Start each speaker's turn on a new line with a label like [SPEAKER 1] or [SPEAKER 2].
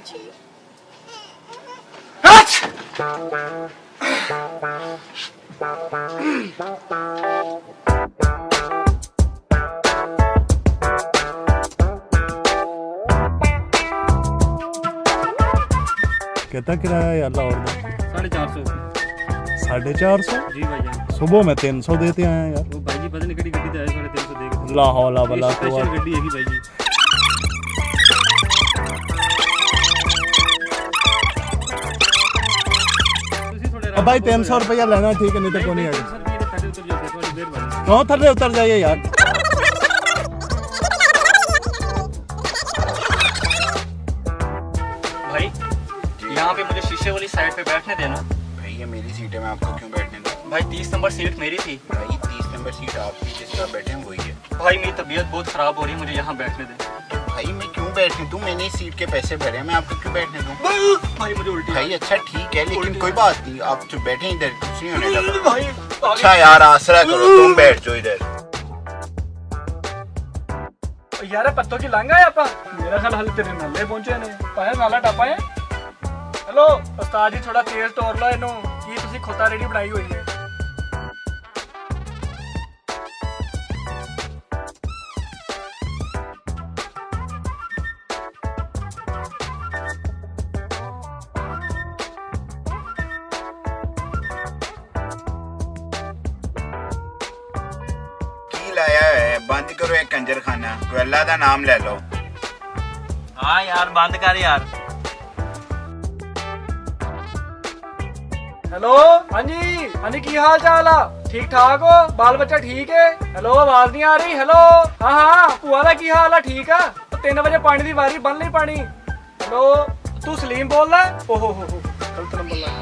[SPEAKER 1] जी।
[SPEAKER 2] कितना किराया यार लाहौर में?
[SPEAKER 3] 450
[SPEAKER 2] 450
[SPEAKER 3] जी भाईजान।
[SPEAKER 2] सुबह में 300 देते आए यार।
[SPEAKER 3] वो भाई जी पता नहीं कड़ी गड्डी ते आए 350 दे के।
[SPEAKER 2] ला हौला वला
[SPEAKER 3] स्पेशल गड्डी हैगी भाई जी।
[SPEAKER 2] भाई 300 रुपया लेना ठीक है, नहीं तो कोई नहीं आएगा। क्यों थल्ले उतर जाइए यार।
[SPEAKER 3] भाई यहाँ पे मुझे शीशे वाली साइड पे बैठने देना।
[SPEAKER 4] भाई ये मेरी सीट है, मैं आपको क्यों बैठने दूं?
[SPEAKER 3] भाई 30 नंबर सीट मेरी थी।
[SPEAKER 4] भाई 30 नंबर सीट आपकी, जिस पर आप बैठे हैं वही है।
[SPEAKER 3] भाई मेरी तबीयत बहुत खराब हो रही है, मुझे यहाँ बैठने दे।
[SPEAKER 4] भाई मैं क्यों बैठने दूं? मैंने इस सीट के पैसे भरे हैं, मैं आपको क्यों बैठने दूं?
[SPEAKER 3] भाई मुझे उल्टी
[SPEAKER 4] भाई अच्छा ठीक है, लेकिन कोई बात नहीं, आप जो बैठे इधर कुछ नहीं होने लगा।
[SPEAKER 3] भाई
[SPEAKER 4] अच्छा यार आसरा करो, तुम बैठ जाओ इधर।
[SPEAKER 5] यार पत्तों की लांगा है आपा मेरा ख्याल हाल तेरे नाले पहुंचे ने पाया नाला टापा है। हेलो उस्ताद जी थोड़ा तेज तोड़ लो इनू की ਤੁਸੀਂ ਖੋਤਾ ਰੇੜੀ ਬਣਾਈ ਹੋਈ ਹੈ।
[SPEAKER 4] की लाया है? बंद करो एक कंजर खाना, कोई अल्लाह का नाम ले लो।
[SPEAKER 3] हाँ यार बंद कर यार।
[SPEAKER 5] हेलो हाँ जी की हाल चाल आ? ठीक ठाक हो? बाल बच्चा ठीक है? हेलो आवाज नहीं आ रही? हेलो हाँ भूआ का की हाल है? ठीक है 3 बजे पानी की वारी बन ली पानी। हेलो तू सलीम बोल रहा है? ओहो हो गलत नंबर ला।